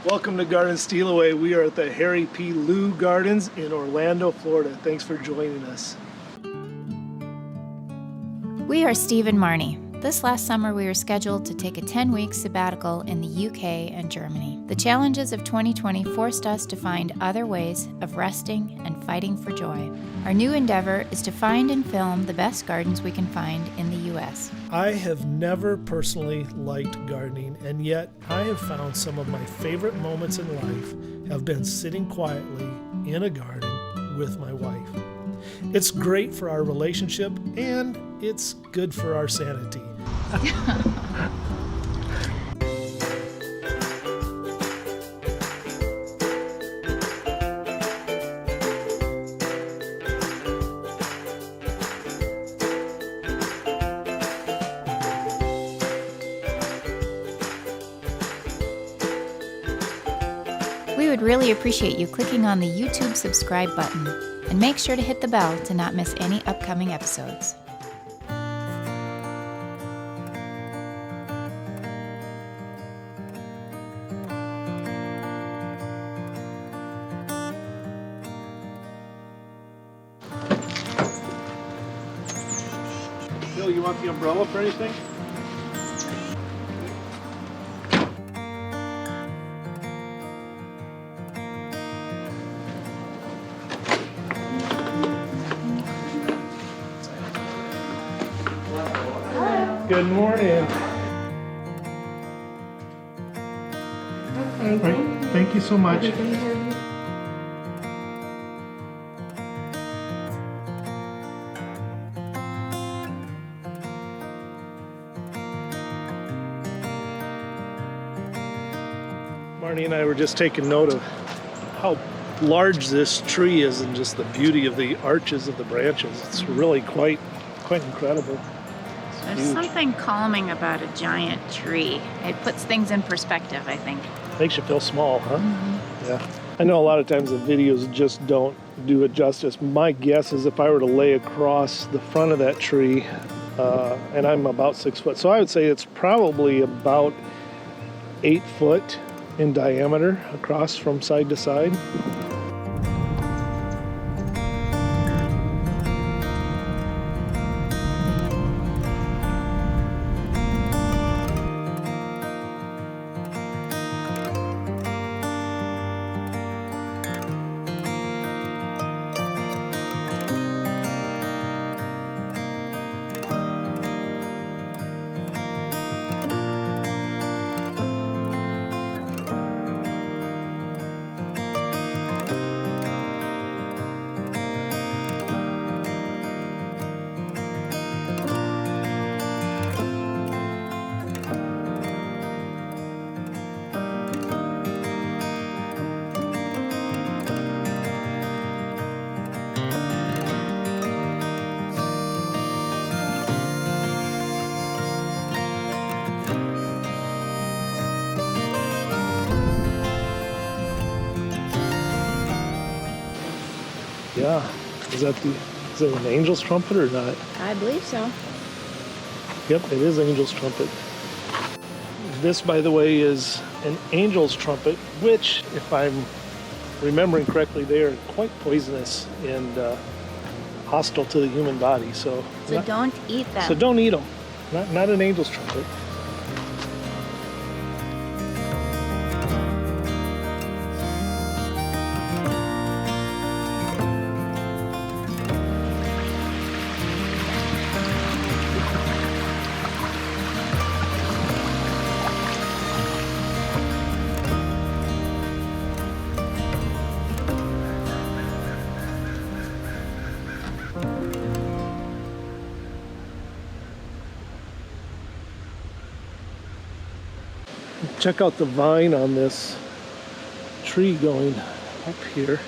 Welcome to Garden Steal Away. We are at the Harry P. Kew Gardens in Orlando, Florida. Thanks for joining us. We are Steve and Marnie. This last summer we were scheduled to take a 10-week sabbatical in the UK and Germany. The challenges of 2020 forced us to find other ways of resting and fighting for joy. Our new endeavor is to find and film the best gardens we can find in the US. I have never personally liked gardening, and yet I have found some of my favorite moments in life have been sitting quietly in a garden with my wife. It's great for our relationship, and it's good for our sanity. We would really appreciate you clicking on the YouTube subscribe button, and make sure to hit the bell to not miss any upcoming episodes. Bill, you want the umbrella for anything? Good morning. Okay, All right, thank you so much. Marnie and I were just taking note of how large this tree is and just the beauty of the arches of the branches. It's really quite incredible. There's Huge. something calming about a giant tree. It puts things in perspective, I think. Makes you feel small, huh? Yeah. I know a lot of times the videos just don't do it justice. My guess is if I were to lay across the front of that tree, and I'm about 6 foot, so I would say it's probably about 8 foot in diameter across from side to side. Yeah. Is that an angel's trumpet or not? I believe so. Yep, it is angel's trumpet. This, by the way, is an angel's trumpet, which, if I'm remembering correctly, they are quite poisonous and hostile to the human body. So Don't eat them. So don't eat them. Not an angel's trumpet. Check out the vine on this tree going up here.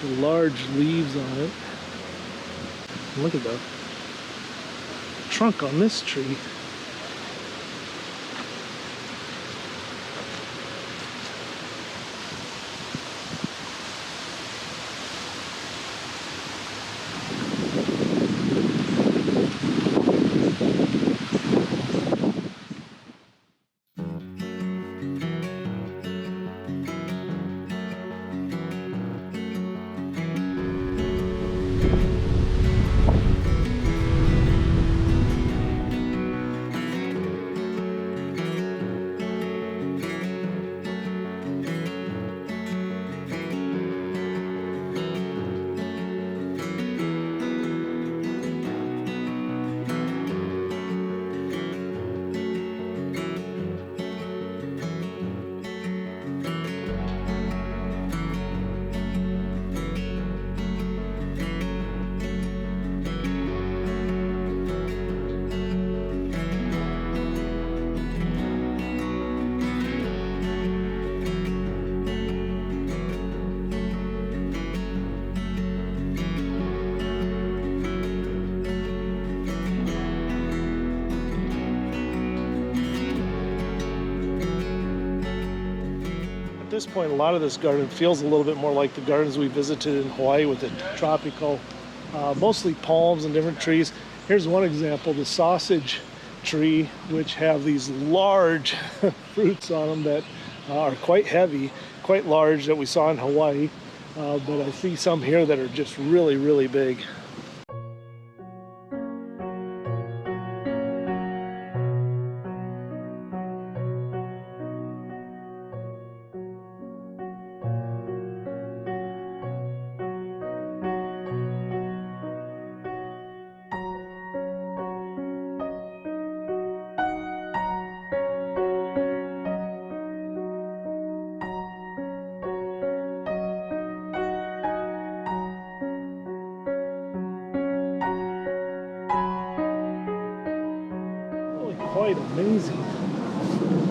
The large leaves on it. Look at the trunk on this tree. this point, a lot of this garden feels a little bit more like the gardens we visited in Hawaii with the tropical, mostly palms and different trees. Here's one example, the sausage tree, which have these large fruits on them that are quite heavy, quite large, that we saw in Hawaii. But I see some here that are just really, really big. Quite amazing.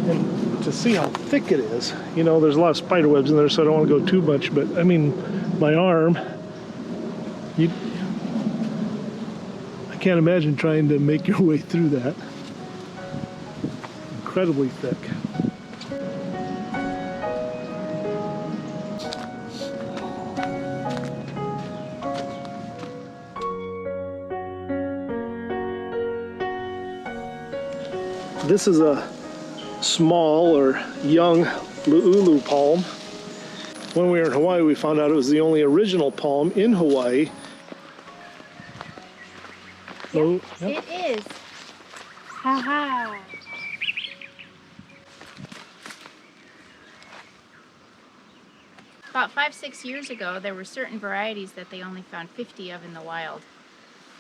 And to see how thick it is, you know, there's a lot of spider webs in there, so I don't want to go too much, but I mean, my arm, I can't imagine trying to make your way through that. Incredibly thick. This is a small or young lu'ulu palm. When we were in Hawaii, we found out it was the only original palm in Hawaii. Yep, it is. Haha. About 5-6 years ago, there were certain varieties that they only found 50 of in the wild.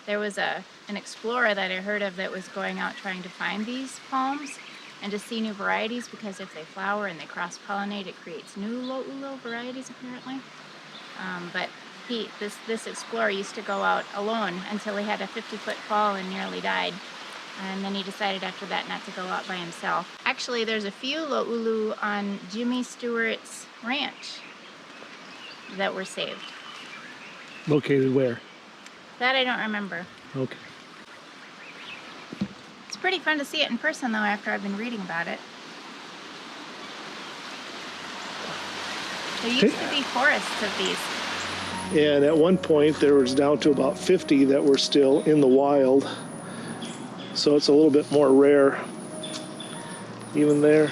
There was an explorer that I heard of that was going out trying to find these palms and to see new varieties, because if they flower and they cross-pollinate, it creates new lu'ulu varieties apparently. But this explorer used to go out alone until he had a 50-foot fall and nearly died. And then he decided after that not to go out by himself. Actually, there's a few lu'ulu on Jimmy Stewart's ranch that were saved. Located where? That I don't remember. Okay. It's pretty fun to see it in person though after I've been reading about it. There used to be forests of these. And at one point there was down to about 50 that were still in the wild. So it's a little bit more rare even there.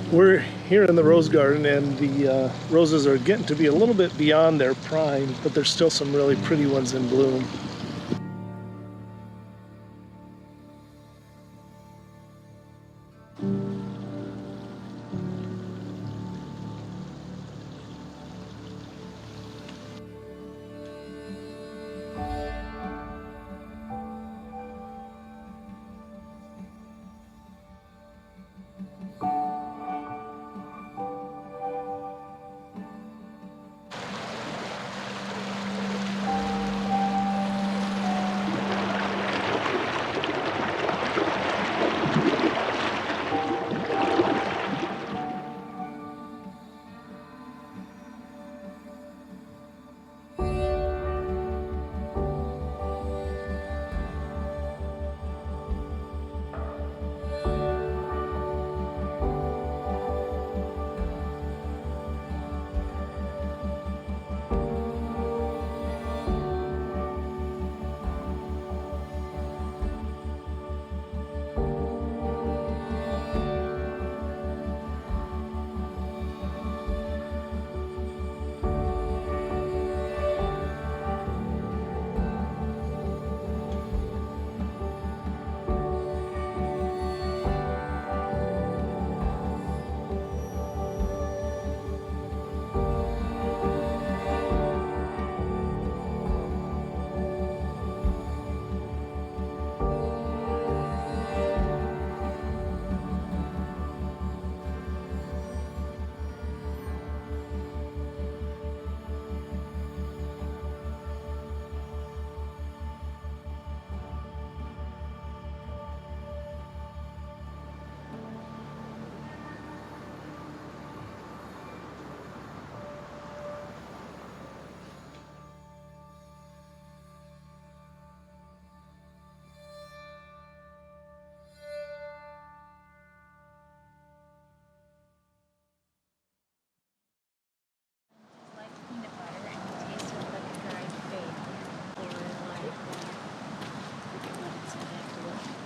We're here in the rose garden, and the roses are getting to be a little bit beyond their prime, but there's still some really pretty ones in bloom.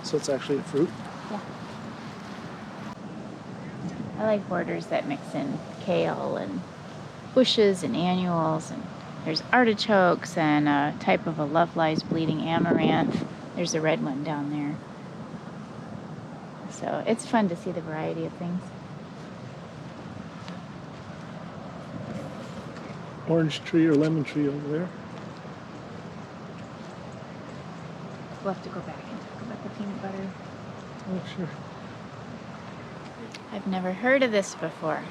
So it's actually a fruit. Yeah. I like borders that mix in kale and bushes and annuals, and there's artichokes and a type of a love lies bleeding amaranth. There's a red one down there. So it's fun to see the variety of things. Orange tree or lemon tree over there. We'll have to go back and talk about the peanut butter. Oh, sure. I've never heard of this before.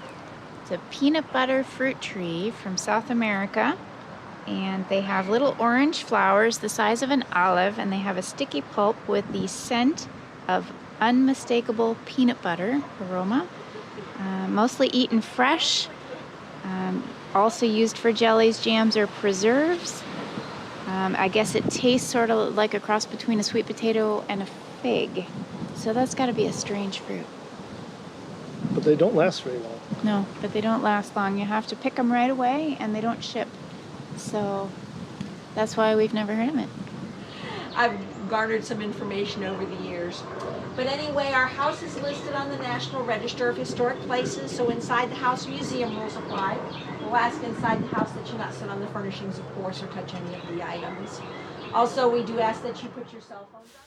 It's a peanut butter fruit tree from South America, and they have little orange flowers the size of an olive, and they have a sticky pulp with the scent of unmistakable peanut butter aroma. Mostly eaten fresh, also used for jellies, jams, or preserves. I guess it tastes sort of like a cross between a sweet potato and a fig. So that's got to be a strange fruit. But they don't last very long. No, but they don't last long. You have to pick them right away, and they don't ship. So that's why we've never heard of it. I've garnered some information over the years. But anyway, our house is listed on the National Register of Historic Places, so inside the house, museum rules apply. We'll ask inside the house that you not sit on the furnishings, of course, or touch any of the items. Also, we do ask that you put your cell phones on.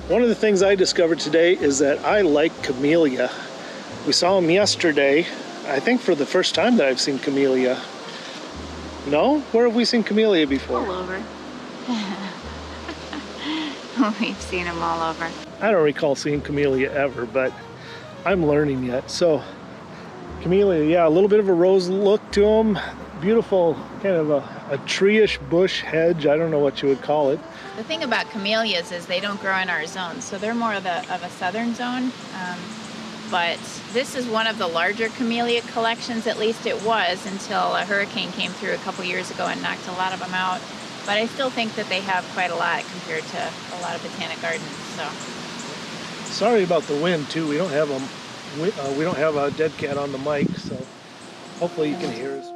One of the things I discovered today is that I like camellia. We saw them yesterday, I think for the first time that I've seen camellia. No? Where have we seen camellia before? All over. We've seen them all over. I don't recall seeing camellia ever, but I'm learning yet. So, camellia, yeah, a little bit of a rose look to them. Beautiful, kind of a tree-ish bush hedge. I don't know what you would call it. The thing about camellias is they don't grow in our zone, so they're more of a southern zone. But this is one of the larger camellia collections, at least it was, until a hurricane came through a couple years ago and knocked a lot of them out. But I still think that they have quite a lot compared to a lot of botanic gardens. So. Sorry about the wind too. We don't have a dead cat on the mic, so hopefully you can hear us.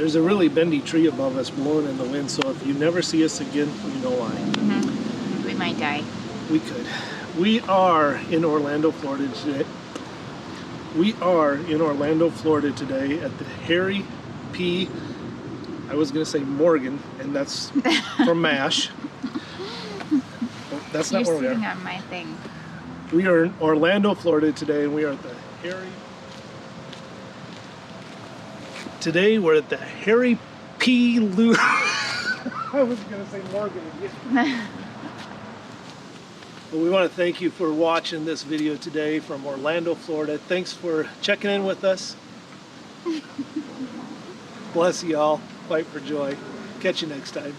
There's a really bendy tree above us blowing in the wind, so if you never see us again, you know why. We might die. We could. We are in Orlando, Florida today. We are in Orlando, Florida today at the Harry P. I was going to say Morgan, and that's from MASH. That's not where we You're sitting are. on my thing. We are in Orlando, Florida today, and we are at the Harry. Today we're at the Harry P. Lou. I was going to say Morgan again. But we want to thank you for watching this video today from Orlando, Florida. Thanks for checking in with us. Bless you all. Fight for joy. Catch you next time.